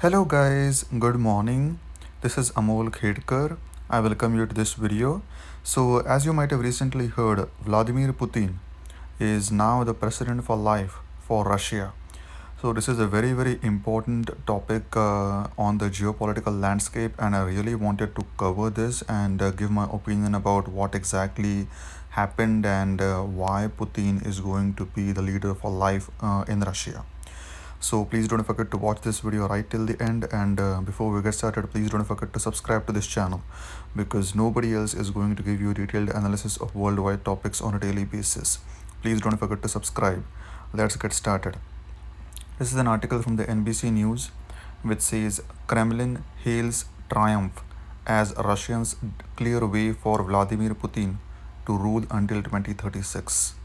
Hello guys, good morning. This is Amol Khedkar. I welcome you to this video. So, as you might have recently heard, Vladimir Putin is now the president for life for Russia. So, this is a very important topic on the geopolitical landscape, and I really wanted to cover this and give my opinion about what exactly happened and why Putin is going to be the leader for life in Russia. So please don't forget to watch this video right till the end, and before we get started, please don't forget to subscribe to this channel because nobody else is going to give you detailed analysis of worldwide topics on a daily basis. Please don't forget to subscribe. Let's get started. This is an article from the NBC News which says Kremlin hails triumph as Russians clear way for Vladimir Putin to rule until 2036.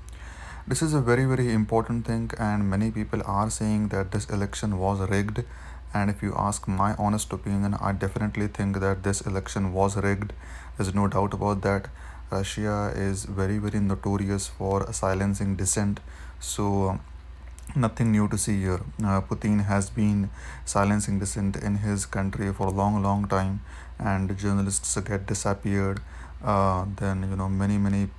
This is a very important thing, and many people are saying that this election was rigged. And if you ask my honest opinion, I definitely think that this election was rigged. There's no doubt about that. Russia is very notorious for silencing dissent. So nothing new to see here. Putin has been silencing dissent in his country for a long time, and journalists get disappeared. Then many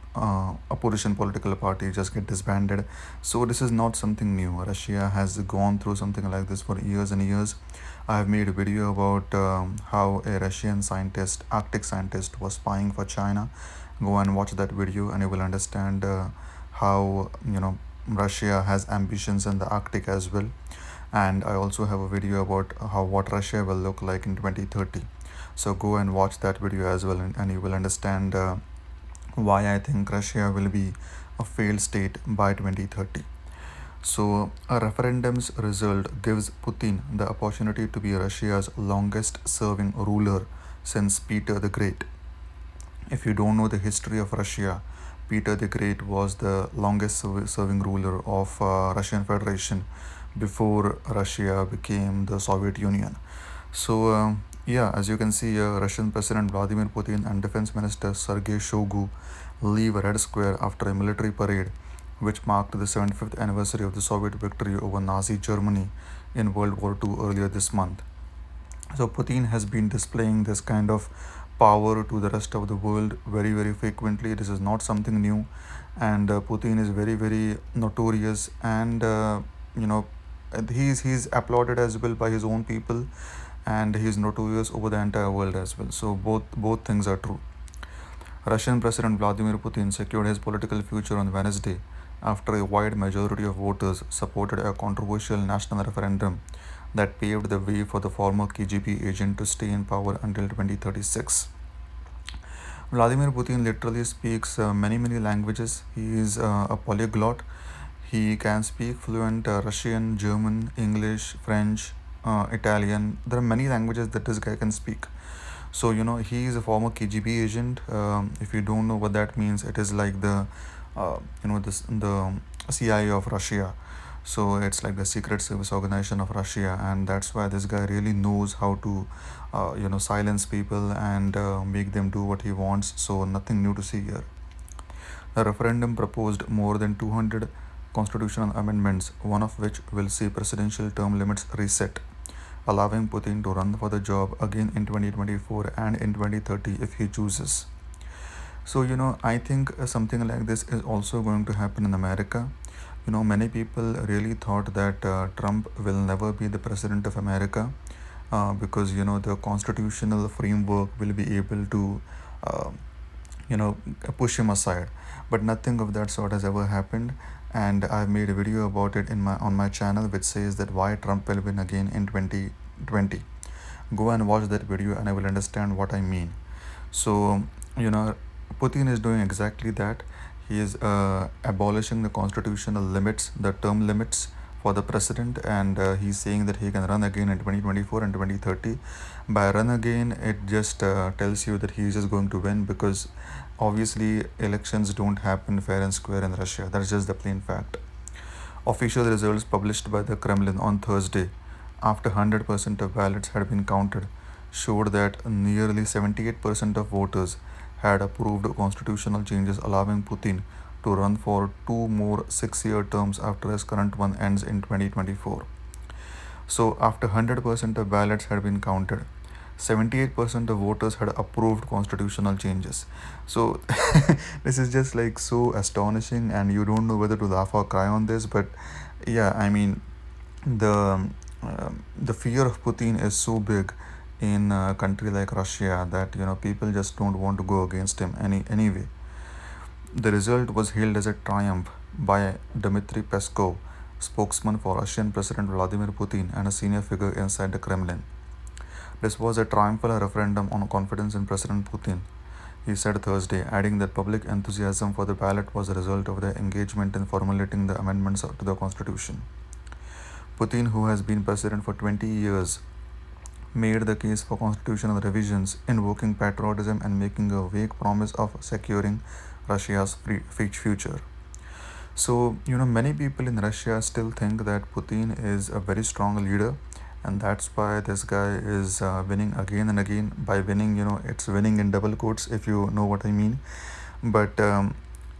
opposition political parties just get disbanded. So this is not something new. Russia has gone through something like this for years and years. I have made a video about how a Russian scientist, Arctic scientist, was spying for China. Go and watch that video, and you will understand how Russia has ambitions in the Arctic as well. And I also have a video about how what Russia will look like in 2030. So go and watch that video as well, and you will understand why I think Russia will be a failed state by 2030. So, a referendum's result gives Putin the opportunity to be Russia's longest serving ruler since Peter the Great. If you don't know the history of Russia, Peter the Great was the longest serving ruler of Russian Federation before Russia became the Soviet Union. So, yeah, as you can see, Russian President Vladimir Putin and Defense Minister Sergei Shoigu leave Red Square after a military parade which marked the 75th anniversary of the Soviet victory over Nazi Germany in World War II earlier this month. So Putin has been displaying this kind of power to the rest of the world very frequently. This is not something new, and Putin is very notorious, and you know he's applauded as well by his own people, and he's notorious over the entire world as well. So both things are true. Russian President Vladimir Putin secured his political future on Wednesday after a wide majority of voters supported a controversial national referendum that paved the way for the former KGB agent to stay in power until 2036. Vladimir Putin literally speaks many languages. He is a polyglot. He can speak fluent Russian, German, English, French, Italian. There are many languages that this guy can speak. So he is a former KGB agent. If you don't know what that means, it is like the CIA of Russia. So it's like the secret service organization of Russia, and that's why this guy really knows how to silence people and make them do what he wants. So nothing new to see here. The referendum proposed more than 200 constitutional amendments, one of which will see presidential term limits reset, allowing Putin to run for the job again in 2024 and in 2030 if he chooses. So, I think something like this is also going to happen in America. Many people really thought that Trump will never be the president of America because, the constitutional framework will be able to, uh, push him aside. But nothing of that sort has ever happened. And I've made a video about it on my channel which says that why Trump will win again in 2020. Go and watch that video and I will understand what I mean. So, Putin is doing exactly that. He is abolishing the constitutional limits, the term limits for the president, and he's saying that he can run again in 2024 and 2030. By run again, it just tells you that he's just going to win because obviously elections don't happen fair and square in Russia. That's just the plain fact. Official results published by the Kremlin on Thursday, after 100% of ballots had been counted, showed that nearly 78% of voters had approved constitutional changes allowing Putin to run for two more 6-year terms after his current one ends in 2024. So after 100% of ballots had been counted, 78% of voters had approved constitutional changes. So this is just like so astonishing, and you don't know whether to laugh or cry on this. But yeah, I mean, the fear of Putin is so big in a country like Russia that people just don't want to go against him anyway. The result was hailed as a triumph by Dmitry Peskov, spokesman for Russian President Vladimir Putin and a senior figure inside the Kremlin. This was a triumphal referendum on confidence in President Putin, he said Thursday, adding that public enthusiasm for the ballot was a result of their engagement in formulating the amendments to the constitution. Putin, who has been president for 20 years, made the case for constitutional revisions, invoking patriotism and making a vague promise of securing Russia's free future. So, many people in Russia still think that Putin is a very strong leader, and that's why this guy is winning again and again. By winning, it's winning in double quotes, if you know what I mean. But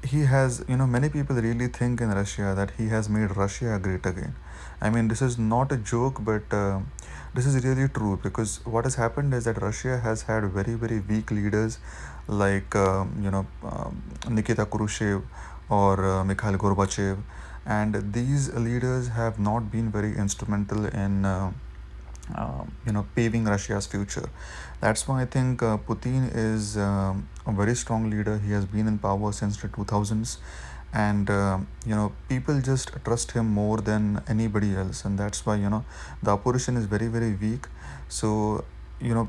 he has, many people really think in Russia that he has made Russia great again. I mean, this is not a joke, but this is really true, because what has happened is that Russia has had very, very weak leaders like, Nikita Khrushchev or Mikhail Gorbachev, and these leaders have not been very instrumental in paving Russia's future. That's why I think Putin is a very strong leader. He has been in power since the 2000s, and people just trust him more than anybody else, and that's why the opposition is very, very weak. So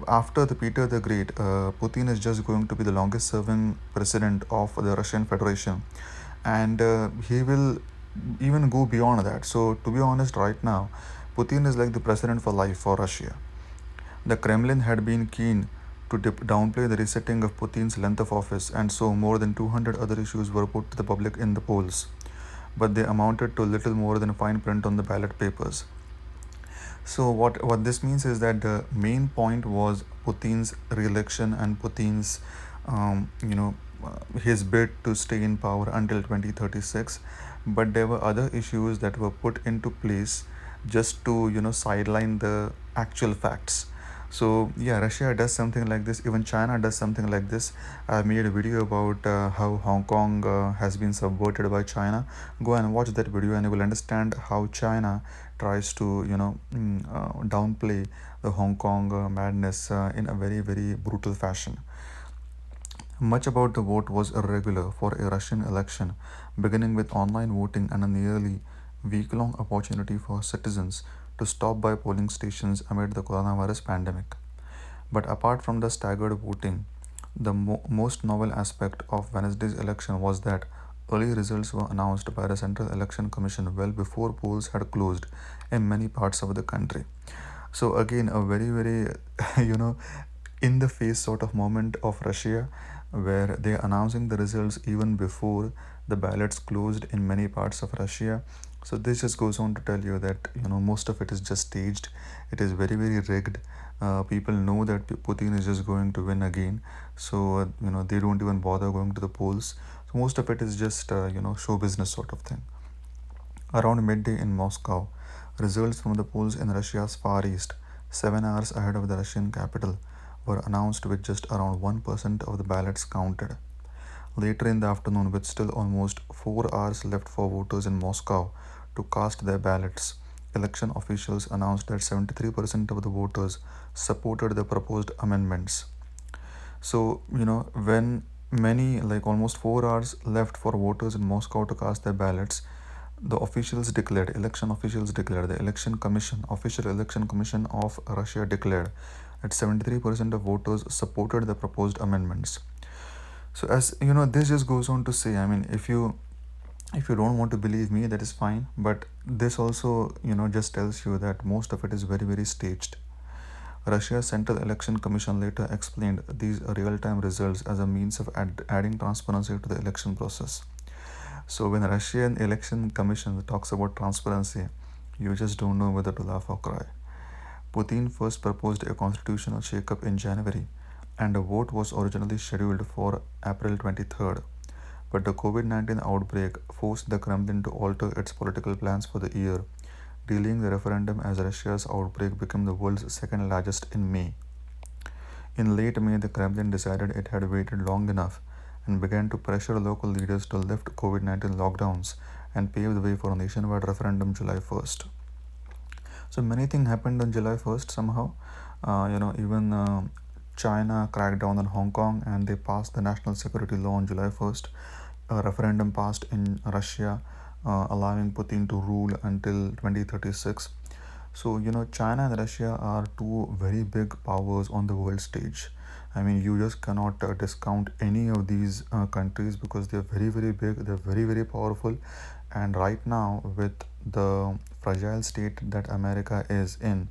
after the Peter the Great, Putin is just going to be the longest serving president of the Russian Federation, and he will even go beyond that. So to be honest, right now Putin is like the president for life for Russia. The Kremlin had been keen to downplay the resetting of Putin's length of office, and so more than 200 other issues were put to the public in the polls, but they amounted to little more than fine print on the ballot papers. So what this means is that the main point was Putin's re-election and Putin's his bid to stay in power until 2036, but there were other issues that were put into place just to sideline the actual facts. So yeah, Russia does something like this, even China does something like this. I made a video about how Hong Kong has been subverted by China. Go and watch that video and you will understand how China tries to downplay the Hong Kong madness in a very, very brutal fashion. Much about the vote was irregular for a Russian election, beginning with online voting and a nearly week long opportunity for citizens to stop by polling stations amid the coronavirus pandemic. But apart from the staggered voting, the most novel aspect of Wednesday's election was that early results were announced by the Central Election Commission well before polls had closed in many parts of the country. So again, a very, very in the face sort of moment of Russia, where they're announcing the results even before the ballots closed in many parts of Russia. So this just goes on to tell you that most of it is just staged. It is very, very rigged. People know that Putin is just going to win again, so they don't even bother going to the polls. So most of it is just show business sort of thing. Around midday in Moscow, results from the polls in Russia's Far East, 7 hours ahead of the Russian capital, were announced with just around 1% of the ballots counted. Later in the afternoon, with still almost 4 hours left for voters in Moscow to cast their ballots, election officials announced that 73% of the voters supported the proposed amendments. So, when many, like almost 4 hours left for voters in Moscow to cast their ballots, the election officials declared, the official election commission of Russia declared that 73% of voters supported the proposed amendments. So as this just goes on to say, I mean, if you don't want to believe me, that is fine, but this also just tells you that most of it is very, very staged. Russia's Central Election Commission later explained these real-time results as a means of adding transparency to the election process. So when Russian Election Commission talks about transparency, you just don't know whether to laugh or cry. Putin first proposed a constitutional shake-up in January, and a vote was originally scheduled for April 23rd. But the COVID-19 outbreak forced the Kremlin to alter its political plans for the year, delaying the referendum as Russia's outbreak became the world's second largest in May. In late May, the Kremlin decided it had waited long enough and began to pressure local leaders to lift COVID 19 lockdowns and pave the way for a nationwide referendum July 1st. So many things happened on July 1st somehow. Even China cracked down on Hong Kong and they passed the national security law on July 1st. A referendum passed in Russia allowing Putin to rule until 2036. So, China and Russia are two very big powers on the world stage. I mean, you just cannot discount any of these countries because they're very, very big, they're very, very powerful. And right now, with the fragile state that America is in,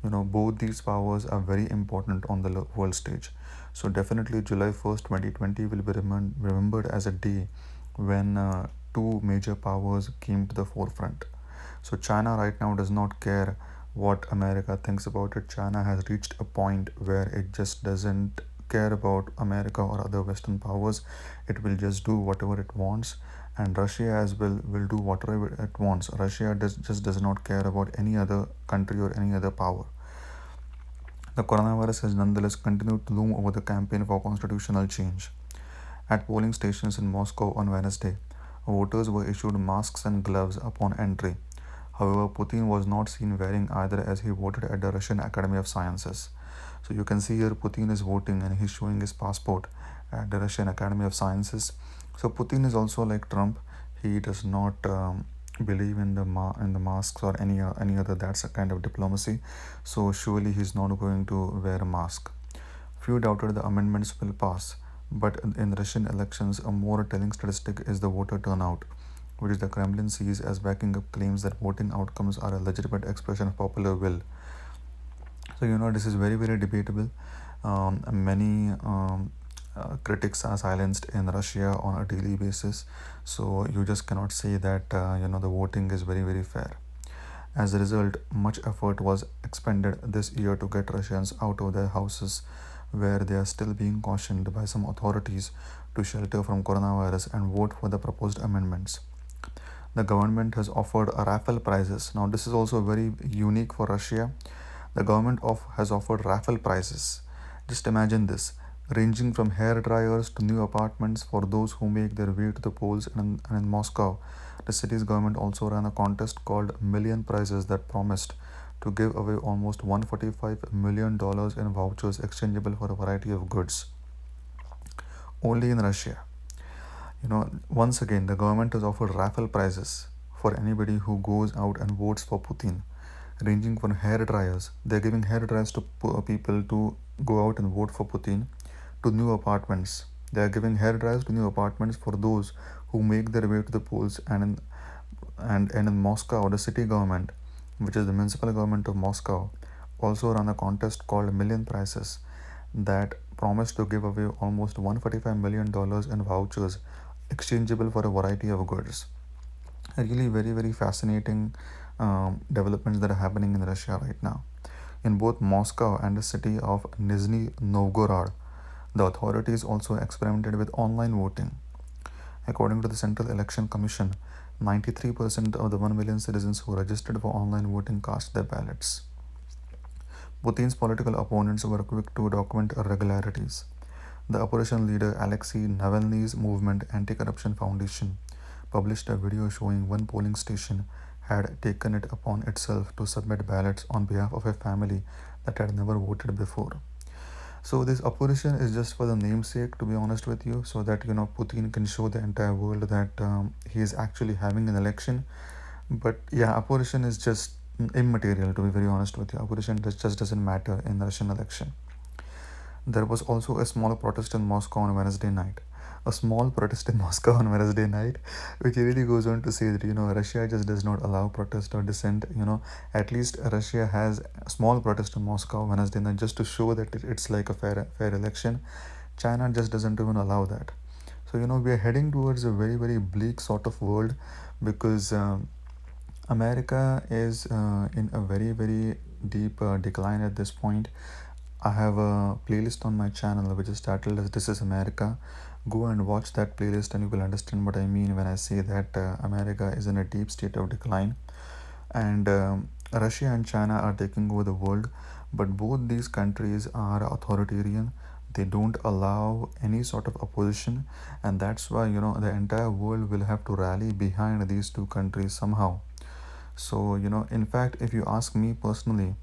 both these powers are very important on the world stage. So, definitely, July 1st, 2020 will be remembered as a day when two major powers came to the forefront. So China right now does not care what America thinks about it. China has reached a point where it just doesn't care about America or other Western powers. It will just do whatever it wants, and Russia as well will do whatever it wants. Russia just does not care about any other country or any other power. The coronavirus has nonetheless continued to loom over the campaign for constitutional change. At polling stations in Moscow on Wednesday, voters were issued masks and gloves upon entry. However, Putin was not seen wearing either as he voted at the Russian Academy of Sciences. So you can see here Putin is voting and he's showing his passport at the Russian Academy of Sciences. So Putin is also like Trump. He does not believe in the masks or any other. That's a kind of diplomacy. So surely he's not going to wear a mask. Few doubted the amendments will pass, but in Russian elections, a more telling statistic is the voter turnout, which the Kremlin sees as backing up claims that voting outcomes are a legitimate expression of popular will. So, this is very, very debatable. Many critics are silenced in Russia on a daily basis. So, you just cannot say that, the voting is very, very fair. As a result, much effort was expended this year to get Russians out of their houses, where they are still being cautioned by some authorities to shelter from coronavirus and vote for the proposed amendments. The government has offered a raffle prizes. Now, this is also very unique for Russia. The government has offered raffle prizes. Just imagine this, ranging from hair dryers to new apartments for those who make their way to the polls. And in Moscow, the city's government also ran a contest called Million Prizes that promised to give away almost $145 million in vouchers exchangeable for a variety of goods. Only in Russia. Once again, the government has offered raffle prizes for anybody who goes out and votes for Putin, ranging from hair dryers. They're giving hair dryers to people to go out and vote for Putin, to new apartments. They are giving hair dryers to new apartments for those who make their way to the polls. And in Moscow, the city government, which is the municipal government of Moscow, also ran a contest called Million Prizes that promised to give away almost $145 million in vouchers exchangeable for a variety of goods. Really, very, very fascinating developments that are happening in Russia right now. In both Moscow and the city of Nizhny Novgorod, the authorities also experimented with online voting. According to the Central Election Commission, 93% of the 1 million citizens who registered for online voting cast their ballots. Putin's political opponents were quick to document irregularities. The opposition leader Alexei Navalny's movement Anti-Corruption Foundation published a video showing one polling station had taken it upon itself to submit ballots on behalf of a family that had never voted before. So this opposition is just for the namesake, to be honest with you, so that Putin can show the entire world that he is actually having an election. But yeah, opposition is just immaterial, to be very honest with you. Opposition just doesn't matter in the Russian election. There was also a small protest in Moscow on Wednesday night. A small protest in Moscow on Wednesday night, which really goes on to say that Russia just does not allow protest or dissent. At least Russia has a small protest in Moscow Wednesday night just to show that it's like a fair election. China just doesn't even allow that. So we are heading towards a very, very bleak sort of world because America is in a very, very deep decline at this point. I have a playlist on my channel which is titled as This is America. Go and watch that playlist and you will understand what I mean when I say that America is in a deep state of decline. and Russia and China are taking over the world, but both these countries are authoritarian. They don't allow any sort of opposition, and that's why the entire world will have to rally behind these two countries somehow. So in fact, if you ask me personally,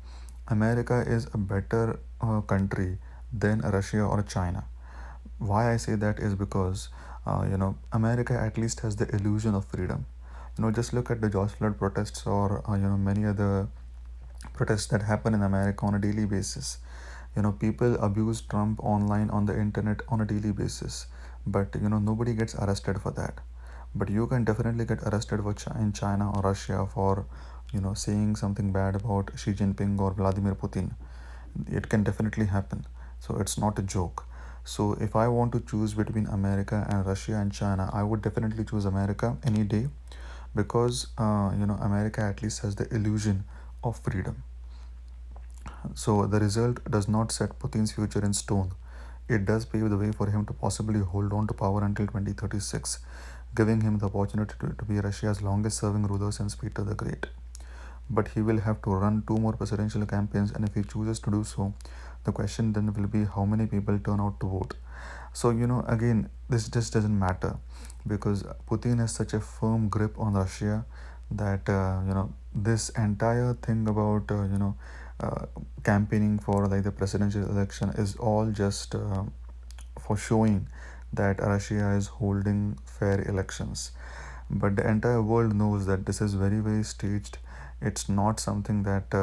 America is a better country than Russia or China. Why I say that is because America at least has the illusion of freedom. Just look at the George Floyd protests, or many other protests that happen in America on a daily basis. People abuse Trump online on the internet on a daily basis, but nobody gets arrested for that. But you can definitely get arrested for in China or Russia for saying something bad about Xi Jinping or Vladimir Putin. It can definitely happen. So it's not a joke. So if I want to choose between America and Russia and China, I would definitely choose America any day, because America at least has the illusion of freedom. So the result does not set Putin's future in stone. It does pave the way for him to possibly hold on to power until 2036, giving him the opportunity to be Russia's longest serving ruler since Peter the Great. But he will have to run 2 more presidential campaigns, and if he chooses to do so, the question then will be how many people turn out to vote. So again, this just doesn't matter, because Putin has such a firm grip on Russia that this entire thing about campaigning for like the presidential election is all just for showing that Russia is holding fair elections. But the entire world knows that this is very, very staged. It's not something that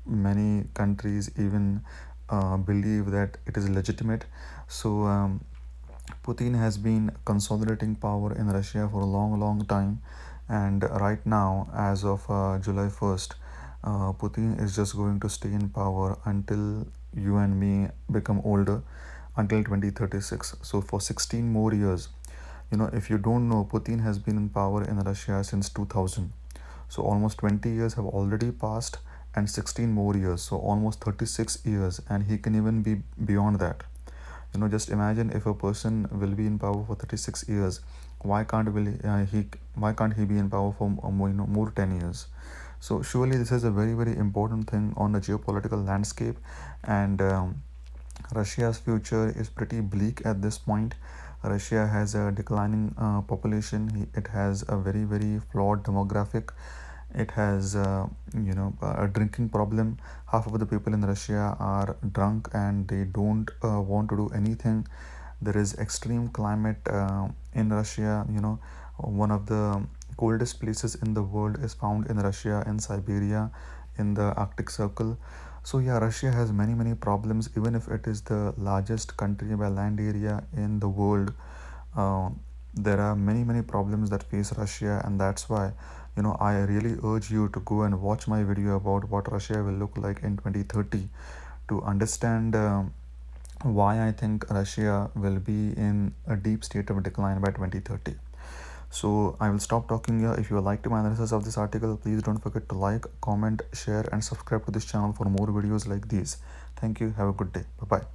many countries even believe that it is legitimate. So Putin has been consolidating power in Russia for a long, long time, and right now, as of July 1st, Putin is just going to stay in power until you and me become older, until 2036. So for 16 more years. If you don't know, Putin has been in power in Russia since 2000. So almost 20 years have already passed, and 16 more years, so almost 36 years, and he can even be beyond that. Just imagine if a person will be in power for 36 years, why can't he be in power for more 10 years? So surely this is a very, very important thing on the geopolitical landscape, and Russia's future is pretty bleak at this point. Russia has a declining population. It has a very, very flawed demographic. It has a drinking problem. Half of the people in Russia are drunk, and they don't want to do anything. There is extreme climate in Russia. One of the coldest places in the world is found in Russia, in Siberia, in the Arctic Circle. So yeah, Russia has many, many problems. Even if it is the largest country by land area in the world, uh, there are many, many problems that face Russia, and that's why I really urge you to go and watch my video about what Russia will look like in 2030 to understand why I think Russia will be in a deep state of decline by 2030. So I will stop talking here. If you liked my analysis of this article, please don't forget to like, comment, share, and subscribe to this channel for more videos like these. Thank you. Have a good day. Bye bye.